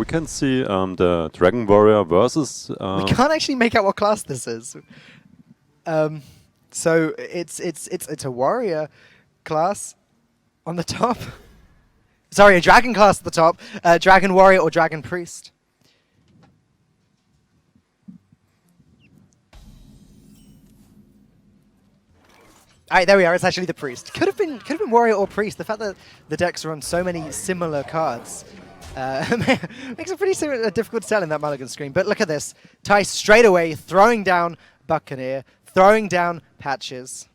can see the Dragon Warrior versus... we can't actually make out what class this is. So it's a warrior class on the top. Sorry, a dragon class at the top. Dragon warrior or dragon priest. Alright, there we are. It's actually the priest. Could have been warrior or priest. The fact that the decks are on so many similar cards makes it pretty difficult to tell in that mulligan screen. But look at this. Thijs straight away throwing down Buccaneer, throwing down Patches.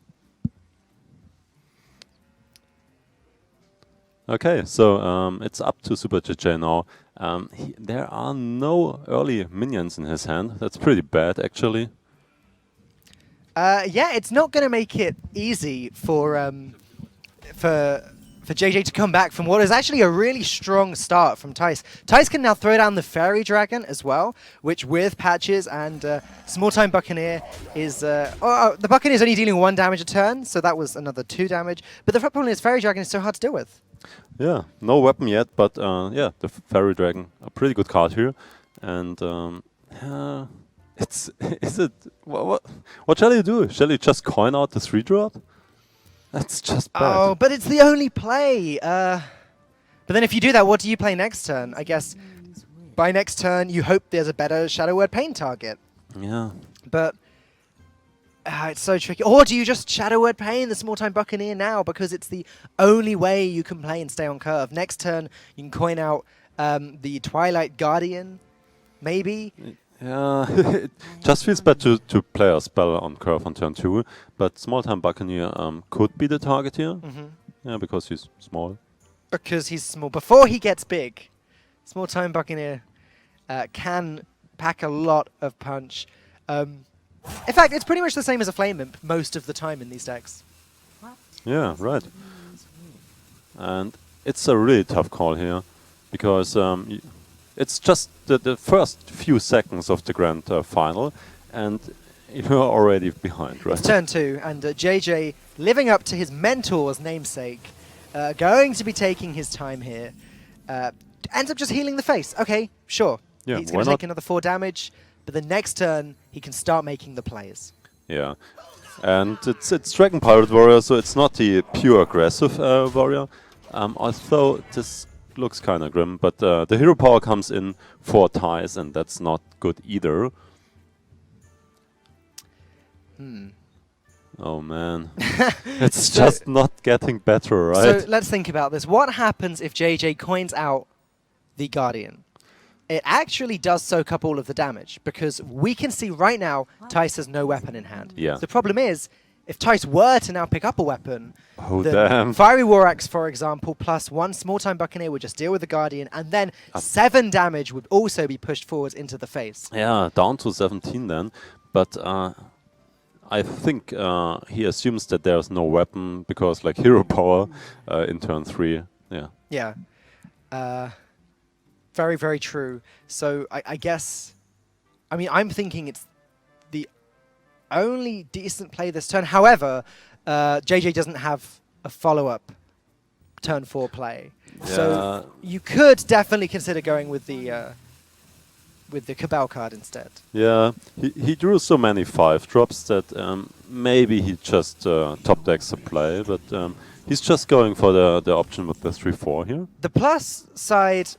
Okay, so it's up to SuperJJ now. There are no early minions in his hand. That's pretty bad, actually. Yeah, it's not going to make it easy for JJ to come back from what is actually a really strong start from Thijs. Thijs can now throw down the Fairy Dragon as well, which with Patches and Small Time Buccaneer is... the Buccaneer is only dealing 1 damage a turn, so that was another 2 damage. But the problem is Fairy Dragon is so hard to deal with. Yeah, no weapon yet, but yeah, the Fairy Dragon, a pretty good card here. And what shall you do? Shall you just coin out the 3-drop? That's just bad. Oh, but it's the only play. But then if you do that, what do you play next turn? I guess by next turn, you hope there's a better Shadow Word Pain target. Yeah. But it's so tricky. Or do you just Shadow Word Pain the Small Time Buccaneer now because it's the only way you can play and stay on curve? Next turn, you can coin out the Twilight Guardian, maybe. Yeah, it just feels bad to play a spell on curve on turn 2, but Small Time Buccaneer could be the target here. Yeah, because he's small. Because he's small. Before he gets big, Small Time Buccaneer can pack a lot of punch. In fact, it's pretty much the same as a Flame Imp most of the time in these decks. Yeah, right. And it's a really tough call here, because it's just the first few seconds of the grand final, and you're already behind, right? It's turn 2, and JJ, living up to his mentor's namesake, going to be taking his time here, ends up just healing the face. Okay, sure. Yeah, he's going to take another 4 damage, but the next turn, he can start making the plays. Yeah. And it's Dragon Pirate Warrior, so it's not the pure aggressive warrior, although this looks kind of grim, but the hero power comes in 4 ties, and that's not good either. Oh man, it's just not getting better, right? So let's think about this. What happens if JJ coins out the Guardian? It actually does soak up all of the damage, because we can see right now Thijs has no weapon in hand. Yeah. The problem is, if Thijs were to now pick up a weapon, damn. Fiery War Axe, for example, plus 1 Small Time Buccaneer would just deal with the Guardian, and then 7 damage would also be pushed forwards into the face. Yeah, down to 17 then. But I think he assumes that there's no weapon, because like hero power in turn 3. Yeah. Yeah. Very, very true. So I guess, I mean, I'm thinking it's the only decent play this turn. However, JJ doesn't have a follow-up turn 4 play. Yeah. So you could definitely consider going with the Cabal card instead. Yeah, he drew so many 5-drops that maybe he just top decks a play, but he's just going for the option with the 3-4 here. The plus side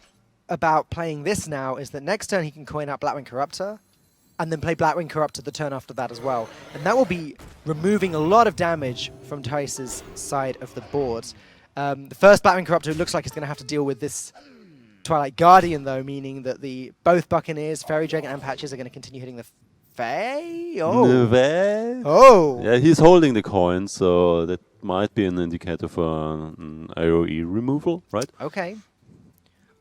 about playing this now is that next turn he can coin out Blackwing Corruptor, and then play Blackwing Corruptor the turn after that as well. And that will be removing a lot of damage from Thijs' side of the board. The first Blackwing Corruptor looks like it's going to have to deal with this Twilight Guardian, though, meaning that both Buccaneers, Fairy Dragon and Patches are going to continue hitting the Fae. Oh! Yeah, he's holding the coin, so that might be an indicator for an AoE removal, right? Okay.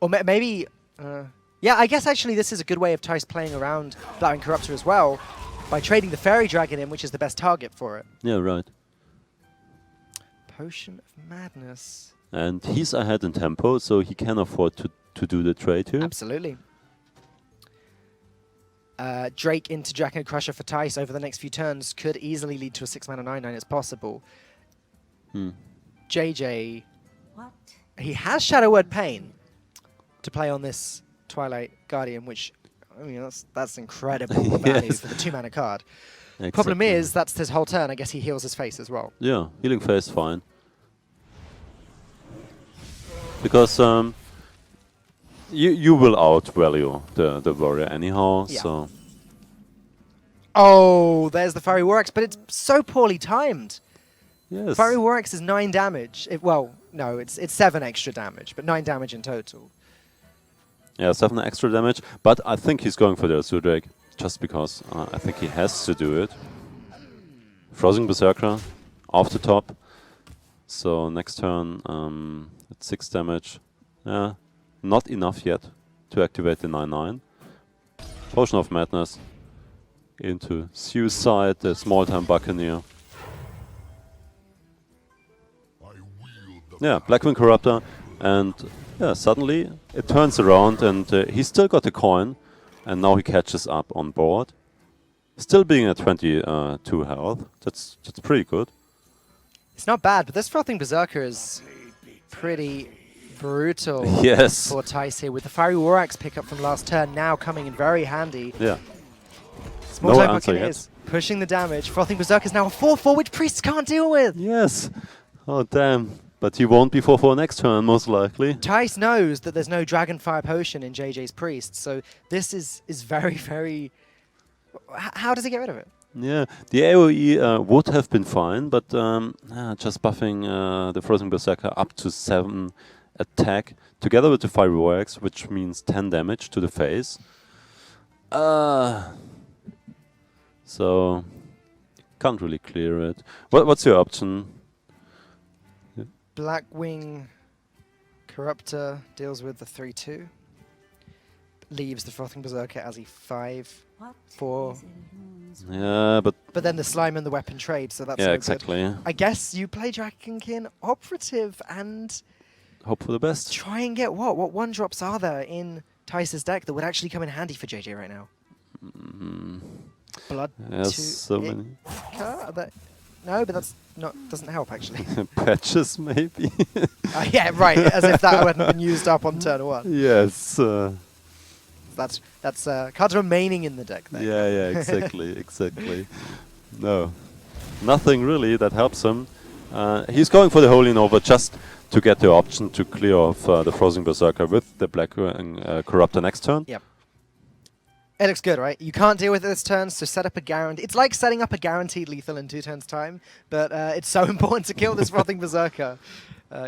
Or maybe... yeah, I guess actually this is a good way of Thijs playing around Blackwing Corruptor as well, by trading the Fairy Dragon in, which is the best target for it. Yeah, right. Potion of Madness. And he's ahead in tempo, so he can afford to do the trade here. Absolutely. Drake into Draco Crusher for Thijs over the next few turns could easily lead to a 6-mana 9/9. It's possible. JJ, he has Shadow Word Pain to play on this Twilight Guardian, which, I mean, that's incredible value Yes. for the 2-mana card. Exactly. Problem is, that's his whole turn. I guess he heals his face as well. Yeah, healing face fine. Because you will outvalue the warrior anyhow, Yeah. so Oh, there's the Fiery War Axe, but it's so poorly timed. yes. Fiery War Axe is 9 damage. Well, no, it's 7 extra damage, but 9 damage in total. Yeah, 7 extra damage, but I think he's going for the Azure Drake, just because I think he has to do it. Frozen Berserker, off the top. So next turn, it's 6 damage. Yeah, not enough yet to activate the 9/9. Potion of Madness into Suicide, the small-time Buccaneer. Yeah, Blackwing Corruptor, and yeah, suddenly it turns around, and he's still got the coin, and now he catches up on board. Still being at 22 health, that's pretty good. It's not bad, but this Frothing Berserker is pretty brutal Yes. for Thijs here, with the Fiery War Axe pickup from last turn now coming in very handy. Yeah. Small No time answer Buccaneers pushing the damage. Frothing Berserker is now a 4/4, which Priests can't deal with. Yes. Oh damn. But he won't be 4/4 next turn, most likely. Thijs knows that there's no Dragonfire Potion in JJ's Priest, so this is very, very... How does he get rid of it? Yeah, the AoE would have been fine, but just buffing the Frozen Berserker up to 7 attack, together with the Fiery War Axe, which means 10 damage to the face. So, can't really clear it. What's your option? Blackwing Corruptor deals with the 3/2. Leaves the Frothing Berserker as a 5/4. Yeah, but But then the Slime and the Weapon trade, so that's yeah, no exactly. good. I guess you play Dragonkin Operative and Hope for the best. try and get what? What 1-drops are there in Thijs' deck that would actually come in handy for JJ right now? Blood Yes, to so many no, but that's doesn't help actually. patches, maybe. Yeah, right. As if that hadn't been used up on turn 1. Yes. That's cards remaining in the deck there. Yeah, exactly, exactly. No, nothing really that helps him. He's going for the Holy Nova just to get the option to clear off the Frozen Berserker with the Blackwing Corruptor next turn. Yep. It looks good, right? You can't deal with it this turn, so set up a guarantee. It's like setting up a guaranteed lethal in 2 turns' time, but it's so important to kill this Frothing Berserker.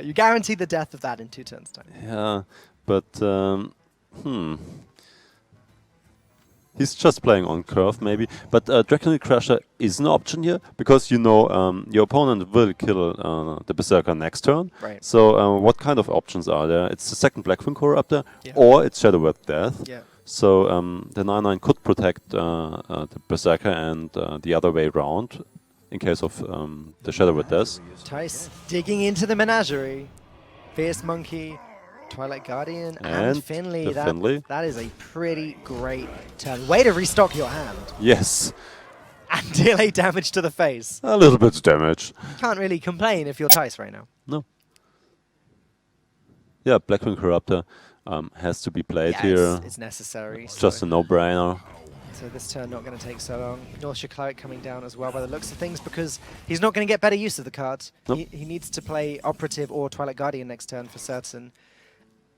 You guarantee the death of that in 2 turns' time. Yeah, but he's just playing on curve, maybe. But Draconic Crusher is an option here, because you know your opponent will kill the Berserker next turn. Right. So what kind of options are there? It's the second Blackwing Corruptor, Yeah. or it's Shadow Word Death. Yeah. So the 9/9 could protect the Berserker and the other way around, in case of the Shadow Word Death. Thijs digging into the menagerie. Fierce Monkey, Twilight Guardian, and Finley. the Finley. That is a pretty great turn. Way to restock your hand Yes, and deal 8 damage to the face. a little bit of damage. Can't really complain if you're Thijs right now. No. Yeah, Blackwing Corruptor has to be played Yeah, here. it's necessary. It's just a no-brainer. So this turn not going to take so long. Northshire Cleric coming down as well by the looks of things, because he's not going to get better use of the cards. Nope. He needs to play Operative or Twilight Guardian next turn for certain.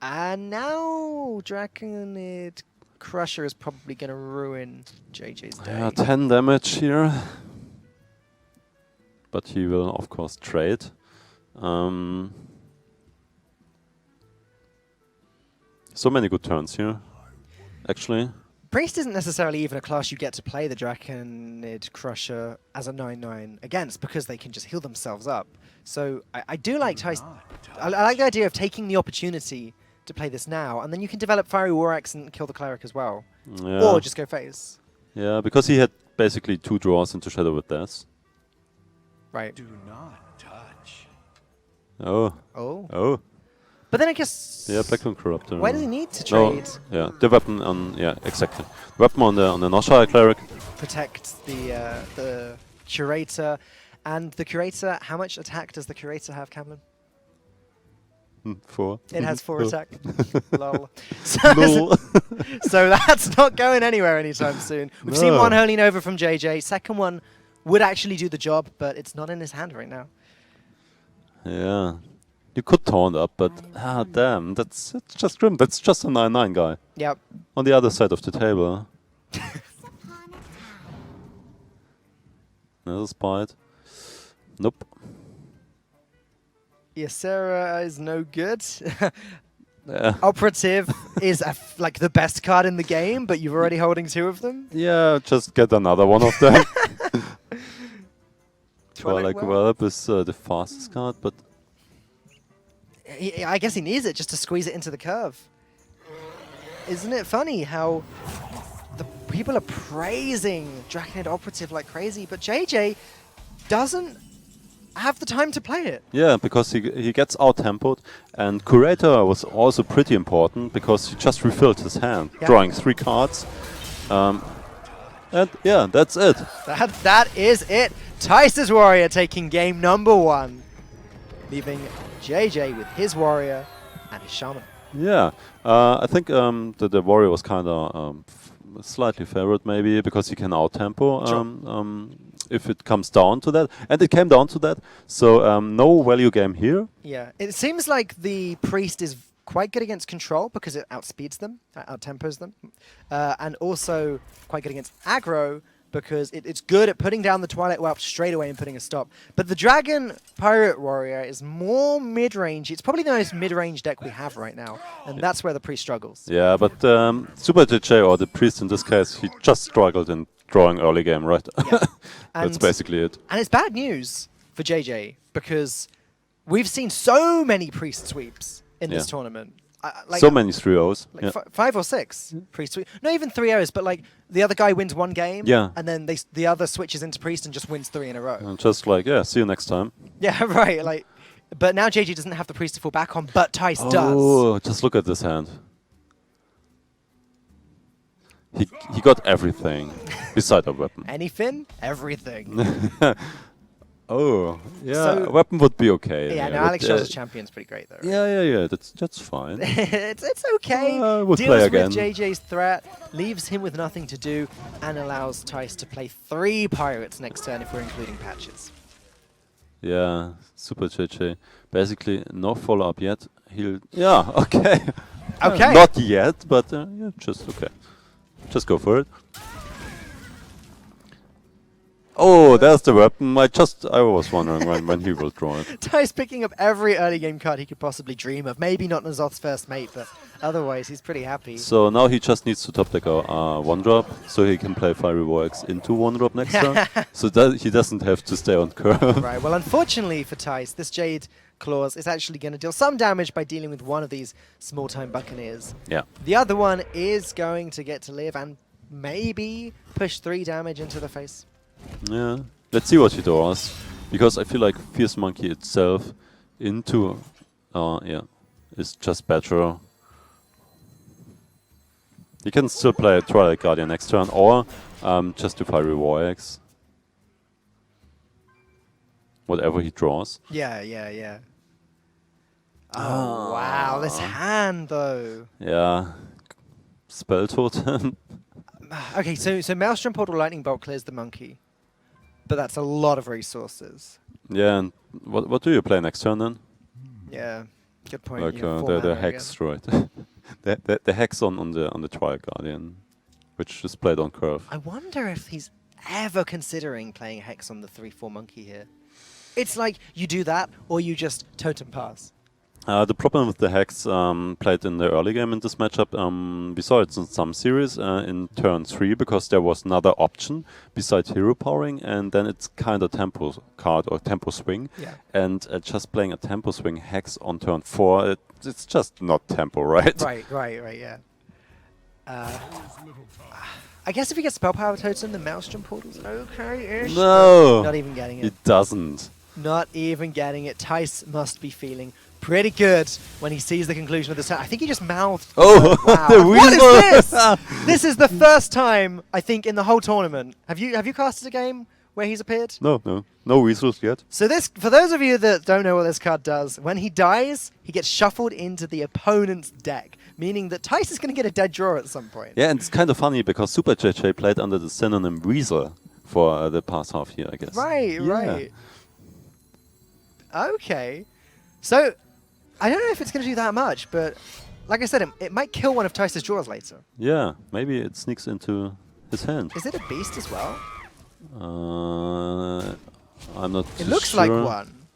And now Draconid Crusher is probably going to ruin JJ's day. Yeah, 10 damage here. But he will, of course, trade. So many good turns here, actually. Priest isn't necessarily even a class you get to play the Draconid Crusher as a 9/9 against, because they can just heal themselves up. So I do like Thijs. I like the idea of taking the opportunity to play this now, and then you can develop Fiery War Axe and kill the Cleric as well. Yeah. Or just go face. Yeah, because he had basically 2 draws into Shadow with Death. Right. Do not touch. Oh. Oh. Oh. But then I guess... Yeah, Blackwing Corruptor. Why does he need to No, trade? yeah, the weapon on... Yeah, exactly. The weapon on the Northshire Cleric. Protect the Curator. And the Curator, how much attack does the Curator have, Cameron? 4. It has 4 attack. Lol. Lol. So that's not going anywhere anytime soon. We've seen one Holy Nova from JJ. Second one would actually do the job, but it's not in his hand right now. Yeah. You could taunt up, but damn, it's just grim. That's just a 9-9 guy. Yep. On the other side of the table. Another spite. Nope. Ysera is no good. Yeah. Operative is like the best card in the game, but you're already holding 2 of them. Yeah, just get another one of them. Twilight Twilight Whelp is the fastest card, but I guess he needs it just to squeeze it into the curve. Isn't it funny how the people are praising Draconid Operative like crazy, but JJ doesn't have the time to play it. yeah, because he gets out-tempoed, and Curator was also pretty important because he just refilled his hand, Yeah. drawing 3 cards. And yeah, that's it. That is it. Tice's Warrior taking game number 1, leaving JJ with his Warrior and his Shaman. Yeah, I think the Warrior was kind of slightly favored maybe because he can out-tempo if it comes down to that. And it came down to that, so no value game here. Yeah, it seems like the Priest is quite good against control because it outspeeds them, out-tempos them, and also quite good against aggro because it's good at putting down the Twilight Whelp straight away and putting a stop. But the Dragon Pirate Warrior is more mid-range. It's probably the most mid-range deck we have right now, and that's where the Priest struggles. Yeah, but SuperJJ, or the Priest in this case, he just struggled in drawing early game, right? Yeah. That's basically it. And it's bad news for JJ because we've seen so many Priest sweeps in this tournament. Like so many 3-0s. Like Yeah. 5 or 6 Priest sweep. Not even 3-0s, but like the other guy wins 1 game, and then the other switches into Priest and just wins 3 in a row. And just like, yeah, see you next time. Yeah, right. Like, but now JJ doesn't have the Priest to fall back on, but Tice does. Oh, just look at this hand. He got everything beside a weapon. Anything, everything. Oh, yeah, So- a weapon would be okay. Yeah, no, but, Alex Shaw's champion's pretty great though. Right? Yeah, that's fine. it's okay. We'll play Deals again. with JJ's threat, leaves him with nothing to do, and allows Tice to play 3 pirates next turn if we're including patches. Yeah, SuperJJ. Basically, no follow-up yet. Yeah, okay. Okay. Not yet, but yeah, just okay. Just go for it. Oh, there's the weapon. I was wondering when he will draw it. Tice picking up every early game card he could possibly dream of. Maybe not Nazoth's first mate, but otherwise he's pretty happy. So now he just needs to top deck a 1-drop, so he can play Fiery War Axe into 1-drop next turn. So that he doesn't have to stay on curve. Right, well unfortunately for Tice, this Jade Claws is actually going to deal some damage by dealing with one of these small-time Buccaneers. Yeah. The other one is going to get to live and maybe push 3 damage into the face. Yeah. Let's see what he draws, because I feel like Fierce Monkey itself into is just better. He can still play Twilight Guardian next turn, or just do Fiery War Axe. Whatever he draws. Yeah. Oh, wow, this hand though. Yeah. Spell Totem. Okay, so Maelstrom Portal Lightning Bolt clears the monkey, but that's a lot of resources. Yeah, and what do you play next turn then? Yeah, good point. Like You have the 4 mana Hex, right? the Hex on the Twilight Guardian, which is played on curve. I wonder if he's ever considering playing Hex on the 3/4 monkey here. It's like you do that, or you just totem pass. The problem with the Hex played in the early game in this matchup, we saw it in some series in turn 3 because there was another option besides hero powering, and then it's kind of tempo card or tempo swing. Yeah. And just playing a tempo swing Hex on turn 4, it's just not tempo, right? Right, yeah. I guess if he gets Spell Power Totem, the Maelstrom Portal's okay-ish. No! Not even getting it. It doesn't. Not even getting it. Tice must be feeling pretty good when he sees the conclusion of this. I think he just mouthed. Oh, wow. the What is weasel. this? This is the first time I think in the whole tournament. Have you casted a game where he's appeared? No weasels yet. So this, for those of you that don't know what this card does, when he dies, he gets shuffled into the opponent's deck, meaning that Thijs is going to get a dead draw at some point. Yeah, and it's kind of funny because SuperJJ played under the synonym weasel for the past half year, I guess. Right, Yeah. right. Okay. So, I don't know if it's going to do that much, but like I said, it might kill one of Thijs' draws later. Yeah, maybe it sneaks into his hand. Is it a beast as well? I'm not It too looks sure. like one.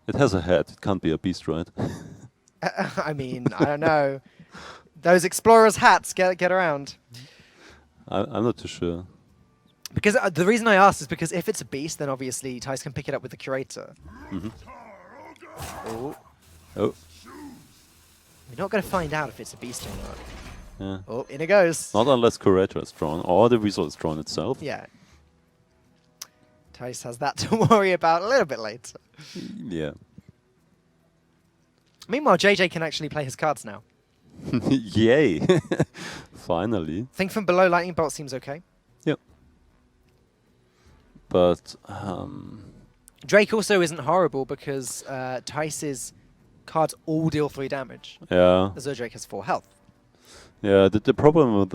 It has a head. It can't be a beast, right? I mean, I don't know. Those explorers' hats get around. I'm not too sure. Because the reason I asked is because if it's a beast, then obviously Thijs can pick it up with the curator. Oh, Oh, we're not going to find out if it's a beast or not. yeah. Oh, in it goes. Not unless curator is drawn or the weasel is drawn itself. Yeah. Thijs has that to worry about a little bit later. Yeah. Meanwhile, JJ can actually play his cards now. Yay! Finally. Think from below, Lightning Bolt seems okay. Yep. But Drake also isn't horrible because Thijs's cards all deal 3 damage. yeah, Azure Drake has 4 health. yeah. The problem with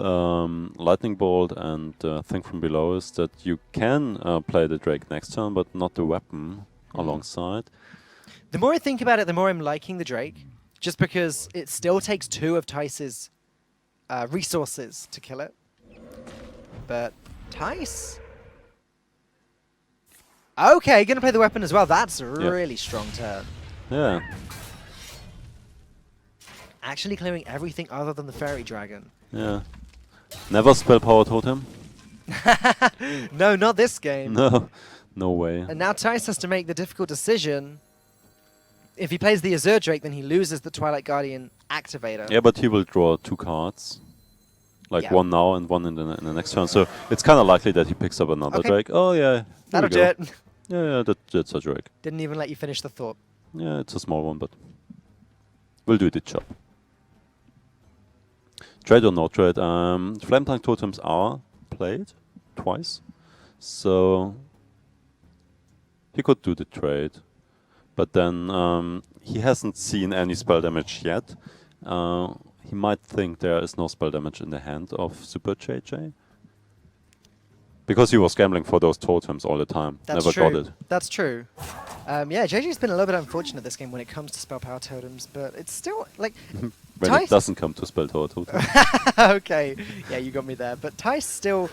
lightning bolt and thing from below is that you can play the Drake next turn, but not the weapon alongside. The more I think about it, the more I'm liking the Drake, just because it still takes 2 of Thijs's resources to kill it. But Thijs... Okay, gonna play the weapon as well. That's a really strong turn. Yeah. Actually clearing everything other than the Fairy Dragon. Yeah. Never spell power totem. No, not this game. No. No way. And now Thijs has to make the difficult decision. If he plays the Azure Drake, then he loses the Twilight Guardian activator. Yeah, but he will draw 2 cards. Like Yeah. one now and one in the next turn. So it's kind of likely that he picks up another Okay. Drake. Oh, yeah. That'll do it. Yeah, that's a Drake. Didn't even let you finish the thought. Yeah, it's a small one, but we'll do the job. Trade or no trade? Flame Tank Totems are played twice. So he could do the trade. But then he hasn't seen any spell damage yet. He might think there is no spell damage in the hand of SuperJJ. Because he was gambling for those totems all the time. That's Never true. got it. That's true. Yeah, JJ's been a little bit unfortunate this game when it comes to spell power totems, but it's still like When Thijs- it doesn't come to spell power totems. okay, yeah, you got me there. But Thijs still,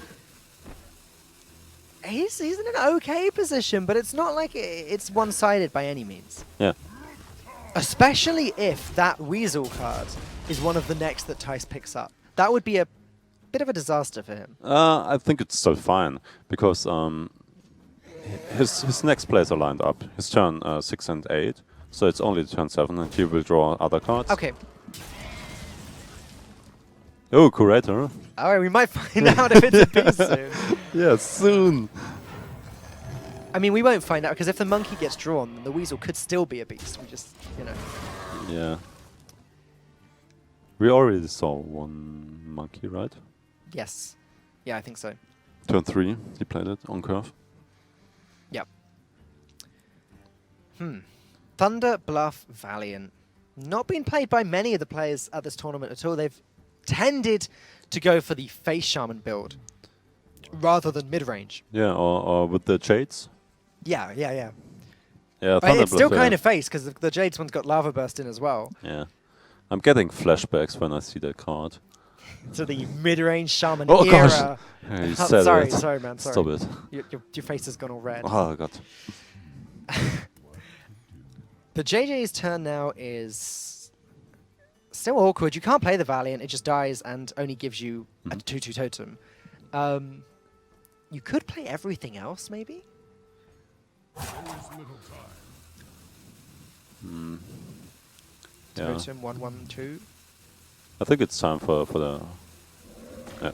he's in an okay position, but it's not like it's one-sided by any means. Yeah. Especially if that Weasel card is one of the next that Thijs picks up. That would be a bit of a disaster for him. I think it's still fine because his next plays are lined up. His turn 6 and 8, so it's only turn 7, and he will draw other cards. Okay. Oh, curator. All right, we might find out if it's a beast soon. Yeah, soon. I mean, we won't find out because if the monkey gets drawn, then the Weasel could still be a beast. We just, you know. Yeah. We already saw one monkey, right? Yes. Yeah, I think so. Turn 3, he played it on curve. Yep. Thunder Bluff Valiant. Not been played by many of the players at this tournament at all. They've tended to go for the Face Shaman build rather than mid-range. Yeah, or with the Jades. Yeah. Yeah, But Thunder it's still Bluff, kind yeah. of Face because the Jades one's got Lava Burst in as well. Yeah. I'm getting flashbacks when I see that card. To the mid-range Shaman Oh, era. gosh. Yeah, you Oh, said sorry, it. sorry, man. Sorry. Stop it. Your face has gone all red. Oh, God. The JJ's turn now is still awkward. You can't play the Valiant. It just dies and only gives you a 2/2 totem. You could play everything else, maybe? Yeah. Totem 1/1/2. I think it's time for the... Yeah.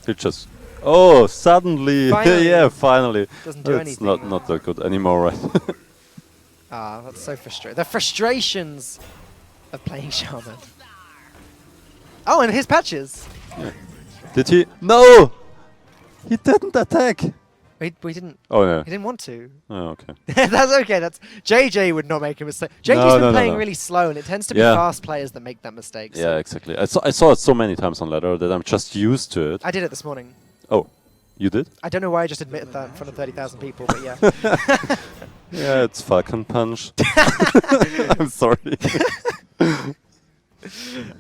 It just... Oh, suddenly! Finally. Yeah, finally. Doesn't do It's anything. not that good anymore, right? Ah, that's so frustrating. The frustrations of playing Shaman. Oh, and his patches. Did he? No! He didn't attack! We didn't. Oh no. He didn't want to. Oh, okay. That's okay. That's JJ would not make a mistake. JJ's No, been no, playing no. really slow, and it tends to be Yeah. fast players that make that mistake. So Yeah, exactly. I saw it so many times on ladder that I'm just used to it. I did it this morning. Oh, you did? I don't know why I just admitted that in front of 30,000 people, but yeah. Yeah, it's Falcon Punch. I'm sorry.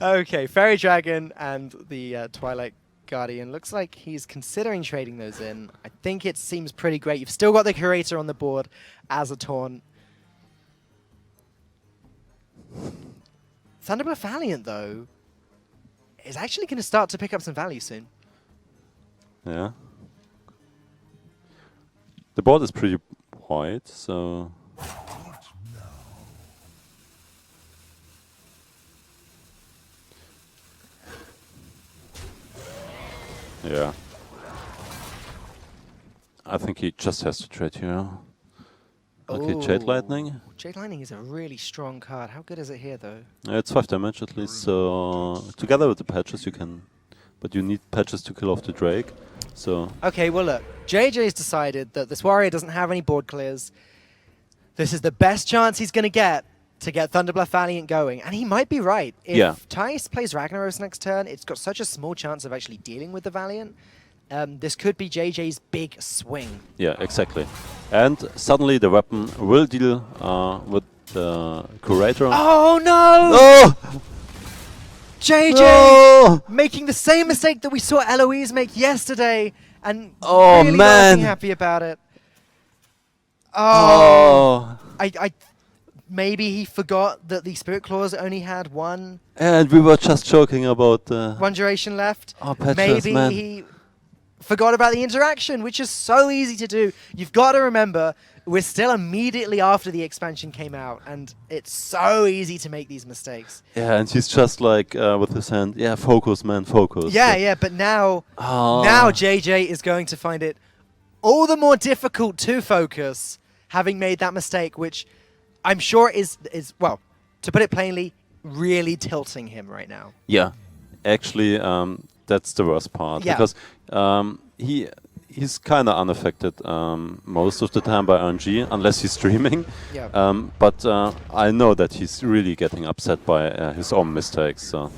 Okay, Fairy Dragon and the Twilight Guardian. Looks like he's considering trading those in. I think it seems pretty great. You've still got the Curator on the board as a taunt. Thunderbluff Valiant, though, is actually going to start to pick up some value soon. Yeah. The board is pretty wide, so... Yeah. I think he just has to trade here. Okay, Jade Lightning. Jade Lightning is a really strong card. How good is it here, though? It's 5 damage at least, so together with the patches you can... But you need patches to kill off the Drake, so... Okay, well look, JJ's decided that this warrior doesn't have any board clears. This is the best chance he's going to get Thunderbluff Valiant going, and he might be right. If Thijs plays Ragnaros next turn, it's got such a small chance of actually dealing with the Valiant. This could be JJ's big swing. Yeah, exactly. And suddenly the weapon will deal with the Curator. Oh no! Oh! JJ No! making the same mistake that we saw Eloise make yesterday, and Oh, really man. not being happy about it. Oh, I maybe he forgot that the Spirit Claws only had one And we were just joking about the... duration left. Oh, Petrus, Maybe man. he forgot about the interaction, which is so easy to do. You've got to remember, we're still immediately after the expansion came out, and it's so easy to make these mistakes. Yeah, and he's just like with his hand, yeah, focus, man, focus. Yeah, Like, yeah, but now, Oh. now JJ is going to find it all the more difficult to focus, having made that mistake, which I'm sure is well, to put it plainly, really tilting him right now. Yeah, actually, that's the worst part Yeah. because he's kind of unaffected most of the time by RNG unless he's streaming. Yeah. But I know that he's really getting upset by his own mistakes. So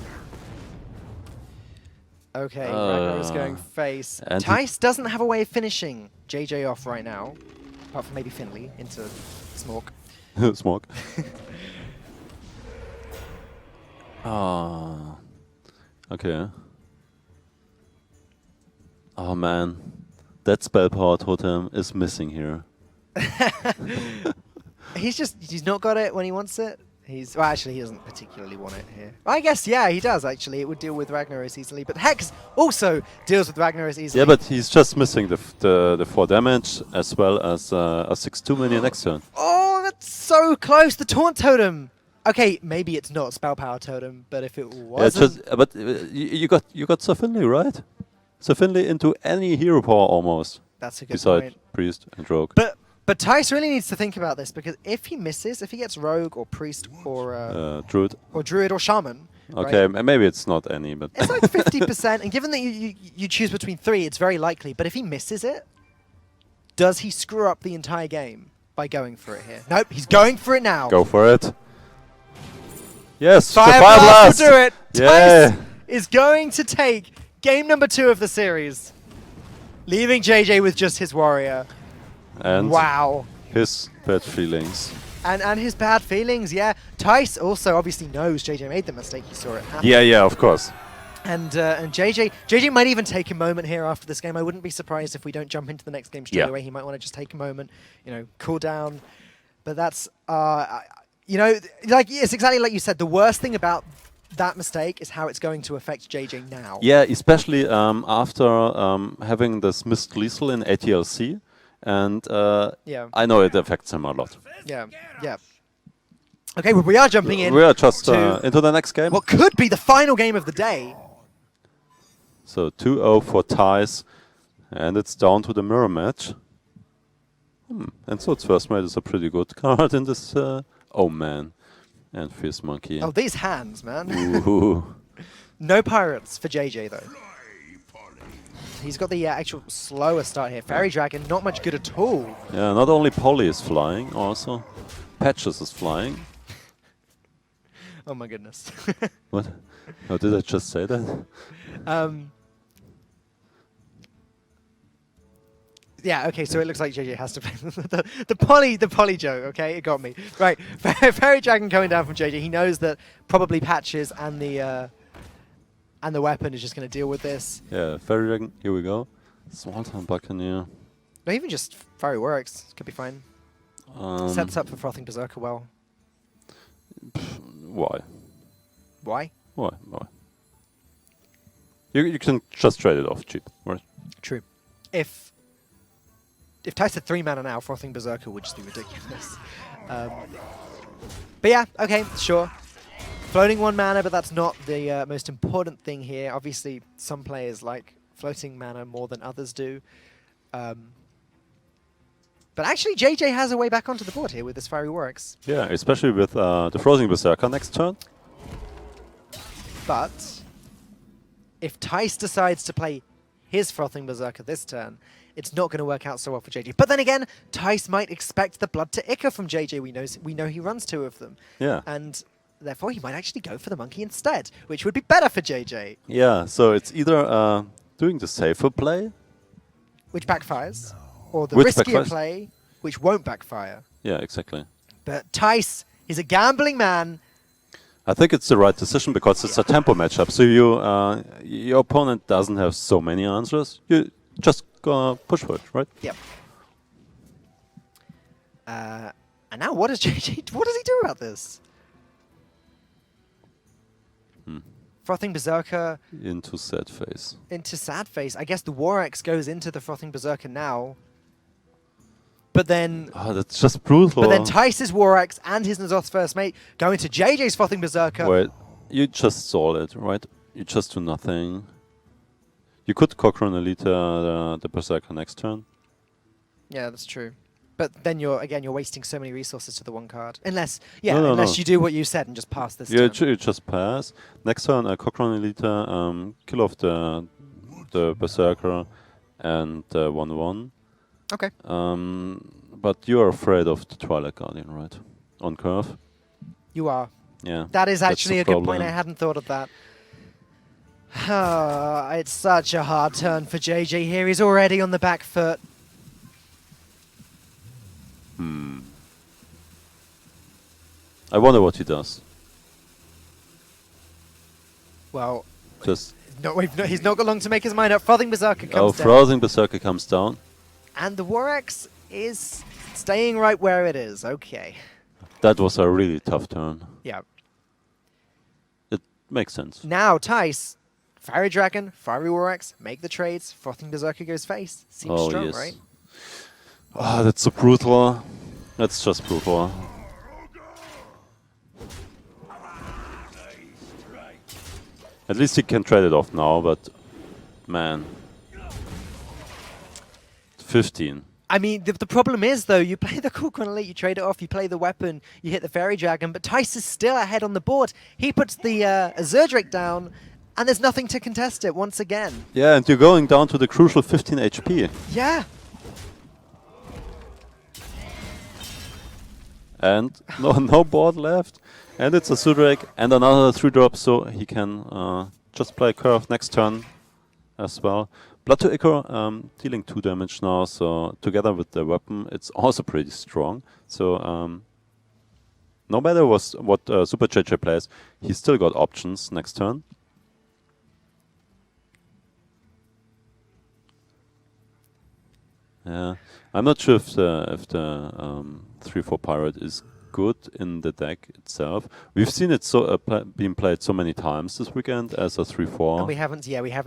Okay, Ragnaros going face. and Thijs doesn't have a way of finishing JJ off right now, apart from maybe Finley into Smork. smoke. Ah. Okay. Oh man, that spell power totem is missing here. He's not got it when he wants it. Well, actually, he doesn't particularly want it here. I guess, yeah, he does, actually. It would deal with Ragnaros easily. But Hex also deals with Ragnaros easily. Yeah, but he's just missing the 4 damage as well as a 6/2 minion next turn. Oh, that's so close. The Taunt Totem. Okay, maybe it's not Spell Power Totem, but if it Yeah, wasn't... but you got Sir Finley, right? Sir Finley into any hero power almost, That's a good besides point. Priest and Rogue. But Thijs really needs to think about this, because if he misses, if he gets Rogue or Priest or Druid. Druid or Shaman... Okay, right, maybe it's not any, but... it's like 50%, and given that you choose between 3, it's very likely. But if he misses it, does he screw up the entire game by going for it here? Nope, he's going for it now. Go for it. Yes, Fire the Fire Blast Blast! will do it. Yeah. Thijs is going to take game number 2 of the series, leaving JJ with just his warrior. And Wow. his bad feelings. And his bad feelings, yeah. Thijs also obviously knows JJ made the mistake. He saw it happen. Yeah, of course. And JJ might even take a moment here after this game. I wouldn't be surprised if we don't jump into the next game straight Yeah. away. He might want to just take a moment, cool down. But that's, like it's exactly like you said. The worst thing about that mistake is how it's going to affect JJ now. Yeah, especially after having this missed lethal in ATLC. And Yeah. I know it affects him a lot. Yeah. Okay, well, we are jumping in. We are just to into the next game. what could be the final game of the day. So 2-0 for Thijs. And it's down to the mirror match. And so its first mate is a pretty good card in this. Oh man. And Fierce Monkey. Oh, these hands, man. Ooh. No pirates for JJ, though. He's got the actual slower start here. Fairy Dragon, not much good at all. Yeah, not only Polly is flying, also Patches is flying. Oh my goodness. What? Oh, did I just say that? Yeah, okay, so it looks like JJ has to play the poly joke, okay? It got me. Right, Fairy Dragon coming down from JJ. He knows that probably Patches and the weapon is just going to deal with this. Yeah, Fairy Dragon, here we go. Small Town Buccaneer. Or even just Fiery Works, could be fine. Sets up for Frothing Berserker well. Why? Why? Why? Why? You can just trade it off cheap, right? True. If Tice had 3 mana now, Frothing Berserker would just be ridiculous. But yeah, okay, sure. Floating 1 mana, but that's not the most important thing here. Obviously, some players like floating mana more than others do. But actually, JJ has a way back onto the board here with this Fiery Works. Yeah, especially with the Frozen Berserker next turn. But if Tice decides to play his Frothing Berserker this turn, it's not going to work out so well for JJ. But then again, Tice might expect the Blood to Ichor from JJ. We know he runs 2 of them. Yeah. And therefore, he might actually go for the Monkey instead, which would be better for JJ. Yeah, so it's either doing the safer play. Which backfires. Or the Which riskier backfires? play, which won't backfire. Yeah, exactly. But Tice, he's a gambling man. I think it's the right decision because it's a tempo matchup. So your opponent doesn't have so many answers. You just push for it, right? Yep. And now what does JJ, what does he do about this? Frothing Berserker Into sad face. into sad face. I guess the War Axe goes into the Frothing Berserker now. But then Oh, that's just brutal. But then Tice's War Axe and his N'Zoth's First Mate go into JJ's Frothing Berserker. Wait, you just stall it, right? You just do nothing. You could Cochrane Elite the Berserker next turn. Yeah, that's true. But then you're wasting so many resources to the 1 card. Unless No. you do what you said and just pass this Yeah, turn. you just pass. Next turn, Cochrane Elite, kill off the Berserker and 1/1. Okay. But you're afraid of the Twilight Guardian, right? On curve. You are. Yeah. That is that's actually the a good point. problem. I hadn't thought of that. It's such a hard turn for JJ here. He's already on the back foot. I wonder what he does. Well, Just he's not got long to make his mind up. Frothing Berserker comes down. Frothing Berserker comes down. And the War Axe is staying right where it is. Okay. That was a really tough turn. Yeah. It makes sense. Now, Tice, Fiery Dragon, Fiery War Axe, make the trades. Frothing Berserker goes face. Seems strong, yes. right? Ah, that's so brutal. That's just brutal. At least he can trade it off now, but man. 15. I mean, the problem is, though, you play the Cochrane Elite, you trade it off, you play the weapon, you hit the Fairy Dragon, but Tice is still ahead on the board. He puts the Azure Drake down, and there's nothing to contest it once again. Yeah, and you're going down to the crucial 15 HP. Yeah. And no board left. And it's a Sudrake and another 3-drop, so he can just play Curve next turn as well. Blood to Ichor, dealing 2 damage now, so together with the weapon, it's also pretty strong. So no matter what SuperJJ plays, he's still got options next turn. Yeah, I'm not sure if the 3/4 pirate is good in the deck itself. We've seen it being played so many times this weekend as a 3/4. And we haven't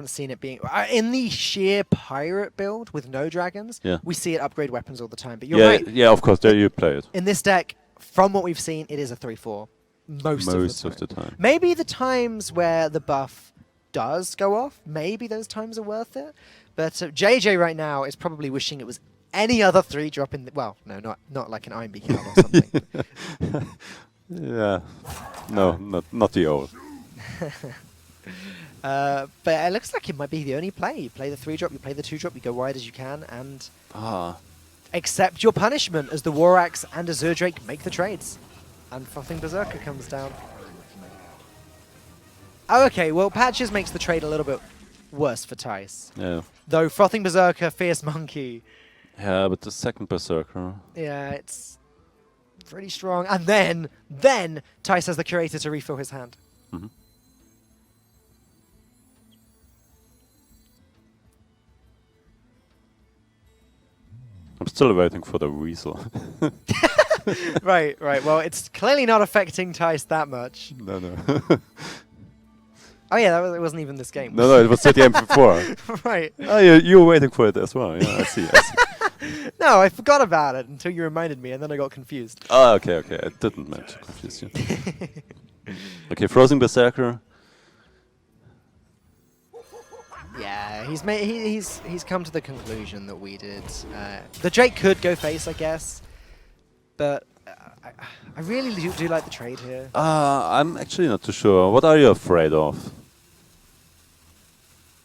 seen it being in the sheer pirate build with no dragons. Yeah. We see it upgrade weapons all the time. But you're right. Yeah, of course. There you play it In this deck, from what we've seen, it is a 3/4 most of the time. Maybe the times where the buff does go off, maybe those times are worth it. But JJ right now is probably wishing it was any other 3-drop in the... Well, no, not like an Iron Beacon or something. Yeah, no, not the old. But it looks like it might be the only play. You play the 3-drop, you play the 2-drop, you go wide as you can, and accept your punishment as the War Axe and Azure Drake make the trades. And Frothing Berserker comes down. Oh, okay, well, Patches makes the trade a little bit worse for Thijs. Yeah. Though Frothing Berserker, Fierce Monkey. Yeah, but the second Berserker. Yeah, it's pretty strong. And then Thijs has the Curator to refill his hand. Mm-hmm. I'm still waiting for the Weasel. Right. Well, it's clearly not affecting Thijs that much. No. Oh yeah, it wasn't even this game. No, it was the game before. Right. Oh, you were waiting for it as well. Yeah, I see. No, I forgot about it until you reminded me, and then I got confused. Oh, okay. I didn't meant to confuse you. Okay, Frozen Berserker. Yeah, he's come to the conclusion that we did. The Drake could go face, I guess, but I really do like the trade here. I'm actually not too sure. What are you afraid of?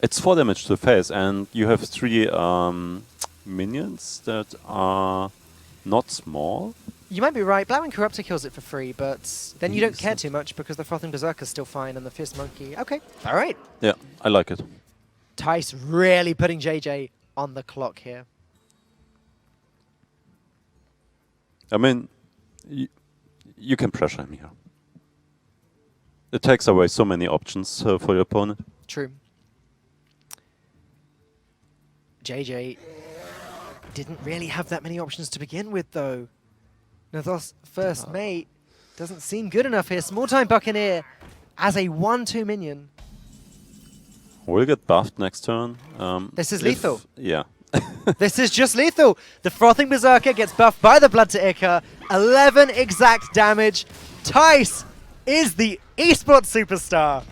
It's 4 damage to face, and you have 3 minions that are not small. You might be right. Blackwing Corruptor kills it for free, but then you don't care too much because the Frothing Berserker's still fine and the Fierce Monkey. Okay, all right. Yeah, I like it. Thijs really putting JJ on the clock here. I mean, you can pressure him here. It takes away so many options for your opponent. True. JJ didn't really have that many options to begin with, though. Nathoth's first mate doesn't seem good enough here. Small Time Buccaneer as a 1-2 minion. Will get buffed next turn. This is lethal. Yeah. This is just lethal. The Frothing Berserker gets buffed by the Blood to Ichor. 11 exact damage. Thijs is the esports superstar.